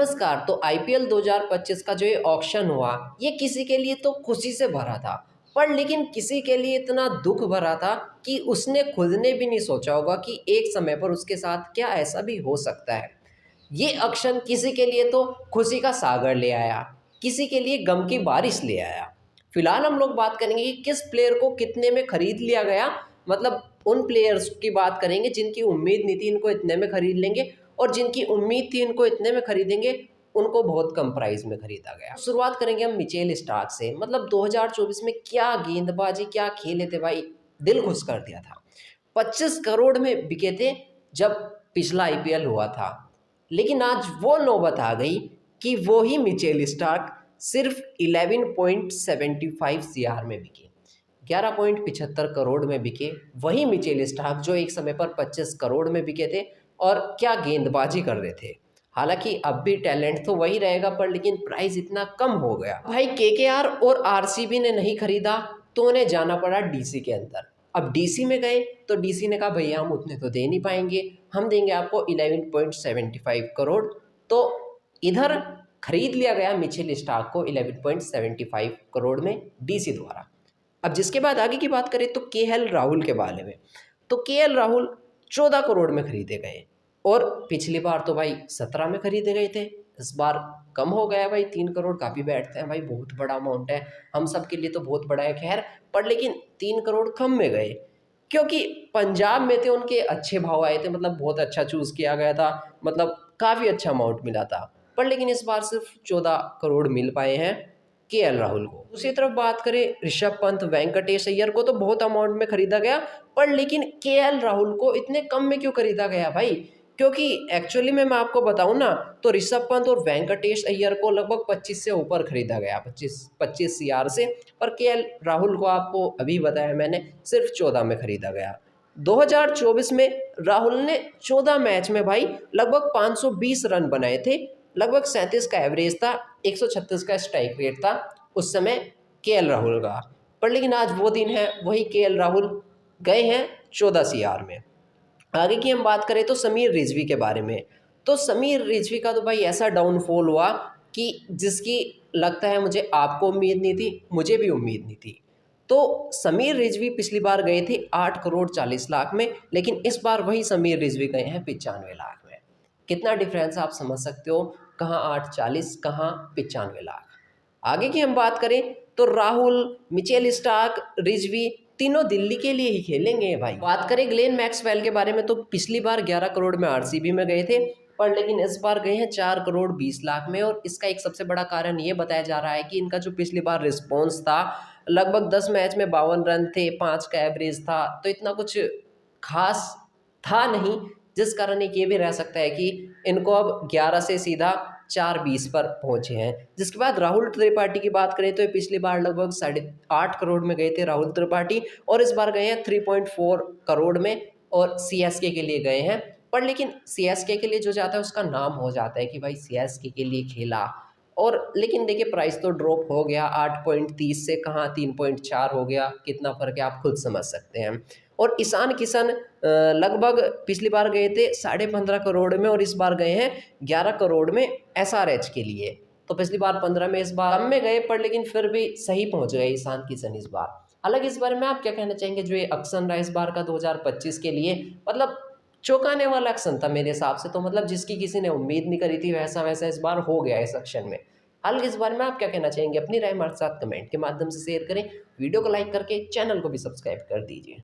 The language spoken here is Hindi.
नमस्कार। तो आईपीएल 2025 का जो ये ऑक्शन हुआ, ये किसी के लिए तो खुशी से भरा था, पर लेकिन किसी के लिए इतना दुख भरा था कि उसने खुद ने भी नहीं सोचा होगा कि एक समय पर उसके साथ क्या ऐसा भी हो सकता है। ये ऑक्शन किसी के लिए तो खुशी का सागर ले आया, किसी के लिए गम की बारिश ले आया। फिलहाल हम लोग बात करेंगे कि किस प्लेयर को कितने में खरीद लिया गया, मतलब उन प्लेयर्स की बात करेंगे जिनकी उम्मीद नहीं थी इनको इतने में खरीद लेंगे, और जिनकी उम्मीद थी इनको इतने में खरीदेंगे, उनको बहुत कम प्राइस में खरीदा गया। शुरुआत करेंगे हम मिचेल स्टार्क से। मतलब 2024 में क्या गेंदबाजी, क्या खेले थे भाई, दिल खुश कर दिया था। 25 करोड़ में बिके थे जब पिछला आईपीएल हुआ था, लेकिन आज वो नौबत आ गई कि वो ही मिचेल स्टार्क सिर्फ 11.75 सीआर में बिके, 11.75 करोड़ में बिके। वही मिचेल स्टार्क जो एक समय पर 25 करोड़ में बिके थे और क्या गेंदबाजी कर रहे थे। हालांकि अब भी टैलेंट तो वही रहेगा, पर लेकिन प्राइस इतना कम हो गया भाई। केकेआर और आरसीबी ने नहीं खरीदा तो उन्हें जाना पड़ा डीसी के अंदर। अब डीसी में गए तो डीसी ने कहा भैया हम उतने तो दे नहीं पाएंगे, हम देंगे आपको 11.75 करोड़। तो इधर खरीद लिया गया मिचेल स्टार्क को 11.75 करोड़ में डीसी द्वारा। अब जिसके बाद आगे की बात करें तो केएल राहुल के बारे में। तो केएल राहुल 14 करोड़ में खरीदे गए, और पिछली बार तो भाई 17 में खरीदे गए थे। इस बार कम हो गया भाई, 3 करोड़ काफ़ी बैठते हैं भाई, बहुत बड़ा अमाउंट है, हम सब के लिए तो बहुत बड़ा है खैर, पर लेकिन 3 करोड़ कम में गए क्योंकि पंजाब में थे, उनके अच्छे भाव आए थे, मतलब बहुत अच्छा चूज़ किया गया था, मतलब काफ़ी अच्छा अमाउंट मिला था। पर लेकिन इस बार सिर्फ 14 करोड़ मिल पाए हैं केएल राहुल को। दूसरी तरफ बात करें ऋषभ पंत, वेंकटेश अय्यर को तो बहुत अमाउंट में खरीदा गया, पर लेकिन केएल राहुल को इतने कम में क्यों खरीदा गया भाई? क्योंकि एक्चुअली में मैं आपको बताऊं ना, तो ऋषभ पंत और वेंकटेश अय्यर को लगभग 25 से ऊपर खरीदा गया, 25 सीआर से। पर केएल राहुल को आपको अभी बताया मैंने सिर्फ 14 में खरीदा गया। 2024 में राहुल ने 14 मैच में भाई लगभग 520 रन बनाए थे, लगभग 37 का एवरेज था, 136 का स्ट्राइक रेट था उस समय केएल राहुल का। पर लेकिन आज वो दिन है, वही केएल राहुल गए हैं 14 सीआर में। आगे की हम बात करें तो समीर रिजवी के बारे में। तो समीर रिजवी का तो भाई ऐसा डाउनफॉल हुआ कि जिसकी लगता है मुझे आपको उम्मीद नहीं थी, मुझे भी उम्मीद नहीं थी। तो समीर रिजवी पिछली बार गए थे 8 करोड़ 40 लाख में, लेकिन इस बार वही समीर रिजवी गए हैं 95 लाख में। कितना डिफरेंस आप समझ सकते हो, कहाँ 840, कहाँ 95 लाख। आगे की हम बात करें तो राहुल, मिचेल स्टार्क, रिजवी तीनों दिल्ली के लिए ही खेलेंगे भाई। बात करें ग्लेन मैक्सवेल के बारे में, तो पिछली बार 11 करोड़ में आरसीबी में गए थे, पर लेकिन इस बार गए हैं 4 करोड़ 20 लाख में। और इसका एक सबसे बड़ा कारण ये बताया जा रहा है कि इनका जो पिछली बार रिस्पॉन्स था, लगभग 10 मैच में 52 रन थे, 5 का एवरेज था, तो इतना कुछ खास था नहीं, जिस कारण एक ये भी रह सकता है कि इनको अब 11 से सीधा 4.20 पर पहुंचे हैं। जिसके बाद राहुल त्रिपाठी की बात करें तो ये पिछली बार लगभग 8.5 करोड़ में गए थे राहुल त्रिपाठी, और इस बार गए हैं 3.4 करोड़ में, और सीएसके के लिए गए हैं। पर लेकिन सीएसके के लिए जो जाता है उसका नाम हो जाता है कि भाई सीएसके के लिए खेला, और लेकिन देखिए प्राइस तो ड्रॉप हो गया, 8.30 से कहाँ 3.4 हो गया, कितना फर्क है आप खुद समझ सकते हैं। और ईशान किशन लगभग पिछली बार गए थे 15.5 करोड़ में, और इस बार गए हैं 11 करोड़ में एसआरएच के लिए। तो पिछली बार 15 में, इस बार कम में गए, पर लेकिन फिर भी सही पहुंच गए ईशान किशन इस बार। हालांकि इस बारे में आप क्या कहना चाहेंगे, जो ये एक्शन रहा इस बार का 2025 के लिए, मतलब चौंकाने वाला एक्शन था मेरे हिसाब से। तो मतलब जिसकी किसी ने उम्मीद नहीं करी थी, वैसा वैसा इस बार हो गया इस एक्शन में। हालांकि इस बारे में आप क्या कहना चाहेंगे, अपनी राय हमारे साथ कमेंट के माध्यम से शेयर करें, वीडियो को लाइक करके चैनल को भी सब्सक्राइब कर दीजिए।